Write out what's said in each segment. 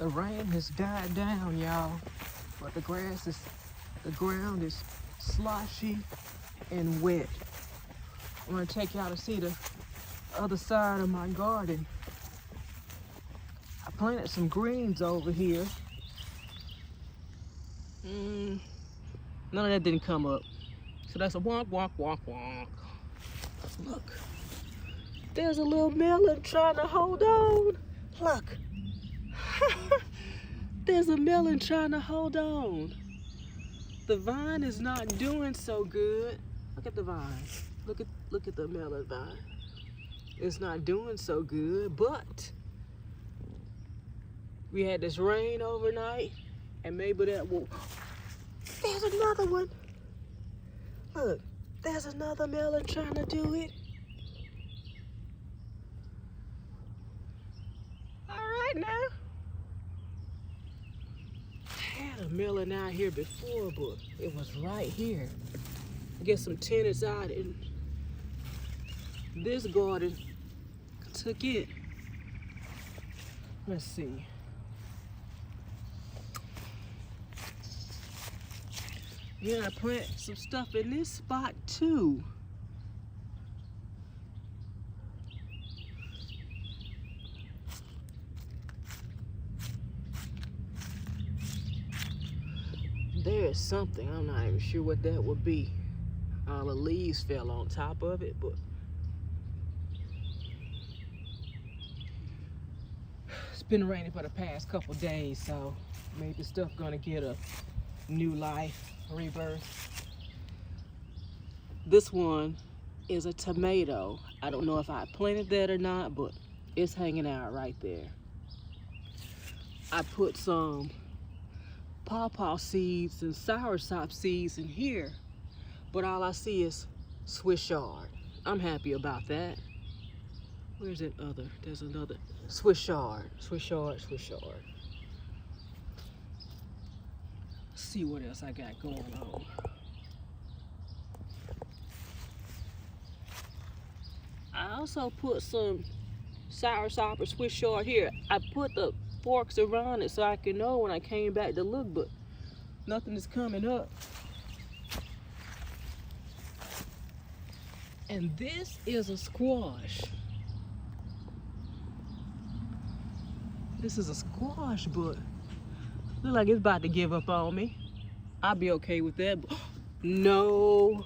The rain has died down, y'all, but the ground is sloshy and wet. I'm gonna take y'all to see the other side of my garden. I planted some greens over here. None of that didn't come up. So that's a wonk, wonk, wonk, wonk. Look, there's a little melon trying to hold on. Look, there's a melon trying to hold on. The vine is not doing so good. Look at the vine. Look at the melon vine. It's not doing so good, but we had this rain overnight, and maybe that will. There's another one. Look, there's another melon trying to do it. All right now. I had a melon out here before, but it was right here. I guess some tenants out in this garden took it. Let's see. Yeah, I plant some stuff in this spot too. There is something, I'm not even sure what that would be. All the leaves fell on top of it, but it's been raining for the past couple days, so maybe stuff gonna get a new life, rebirth. This one is a tomato. I don't know if I planted that or not, but it's hanging out right there. I put some pawpaw seeds and soursop seeds in here, but all I see is Swiss chard. I'm happy about that. Where's that other? There's another Swiss chard, Swiss chard, Swiss chard. Let's see what else I got going on. I also put some soursop or Swiss chard here. I put the forks around it so I can know when I came back to look, but nothing is coming up. And this is a squash. This is a squash, but look like it's about to give up on me. I'll be okay with that. But no,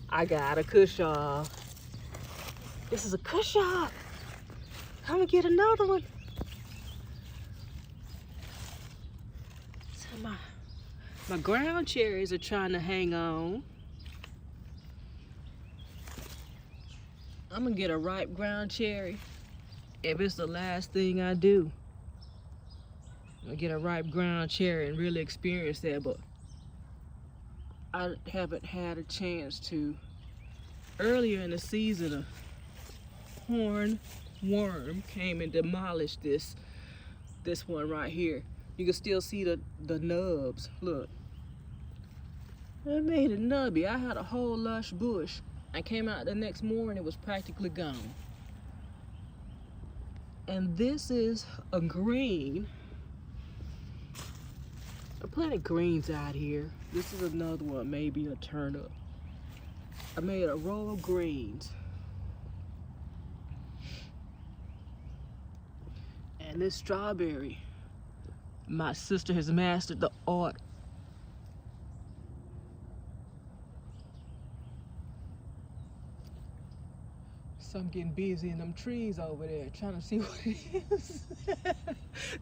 I got a cushaw. This is a cushaw. I'm gonna get another one. So my ground cherries are trying to hang on. I'm gonna get a ripe ground cherry if it's the last thing I do. I'm gonna get a ripe ground cherry and really experience that, but I haven't had a chance to. Earlier in the season, a horn worm came and demolished this one right here. You can still see the nubs. Look, it made it nubby. I had a whole lush bush. I came out the next morning, it was practically gone. And this is a green. I planted greens out here. This is another one, maybe a turnip. I made a row of greens. And this strawberry, my sister has mastered the art. So I'm getting busy in them trees over there, trying to see what it is.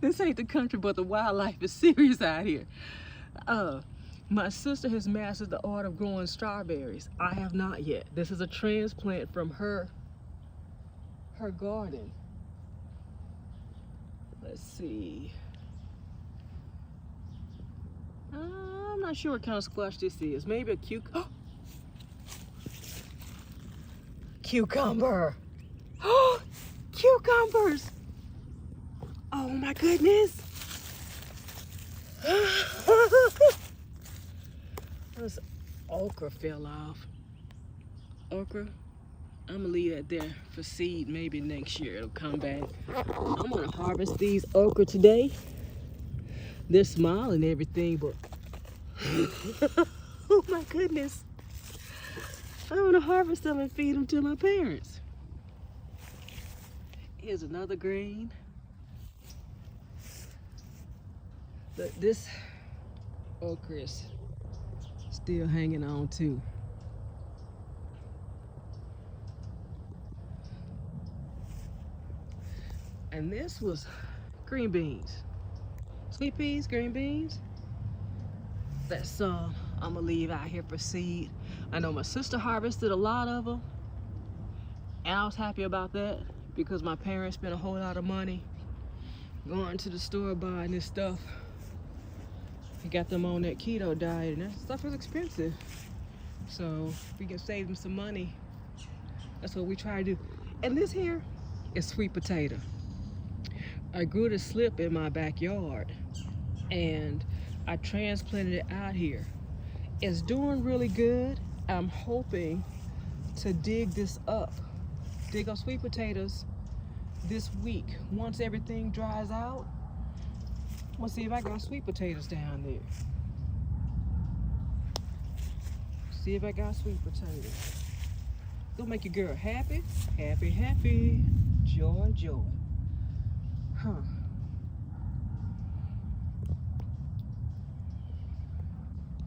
This ain't the country, but the wildlife is serious out here. My sister has mastered the art of growing strawberries. I have not yet. This is a transplant from her garden. Let's see. I'm not sure what kind of squash this is. Maybe a cucumber. Oh, cucumbers. Oh my goodness. This okra fell off. Okra? I'm gonna leave that there for seed. Maybe next year it'll come back. I'm gonna harvest these okra today. They're small and everything, but oh my goodness. I want to harvest them and feed them to my parents. Here's another green. This okra is still hanging on too. And this was green beans. Sweet peas, green beans. That's I'm gonna leave out here for seed. I know my sister harvested a lot of them, and I was happy about that because my parents spent a whole lot of money going to the store buying this stuff. We got them on that keto diet, and that stuff is expensive. So if we can save them some money, that's what we try to do. And this here is sweet potato. I grew this slip in my backyard, and I transplanted it out here. It's doing really good. I'm hoping to dig up sweet potatoes this week. Once everything dries out, we'll see if I got sweet potatoes down there. See if I got sweet potatoes. It'll make your girl happy, happy, happy. Joy, joy. Huh.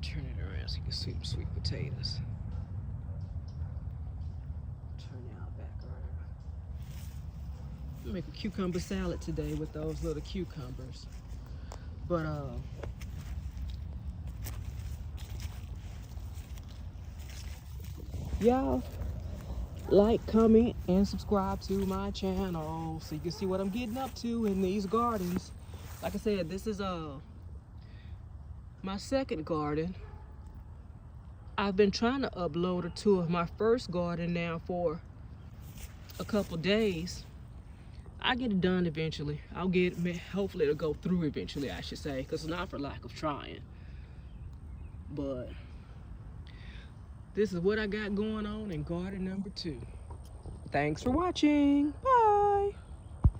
Turn it around so you can see some sweet potatoes. Turn y'all back around. I'm gonna make a cucumber salad today with those little cucumbers. But y'all like, comment, and subscribe to my channel so you can see what I'm getting up to in these gardens. Like I said, this is my second garden. I've been trying to upload a tour of my first garden now for a couple days. I'll get it done eventually. Hopefully it'll go through eventually, I should say, because it's not for lack of trying. But this is what I got going on in garden number 2. Thanks for watching. Bye.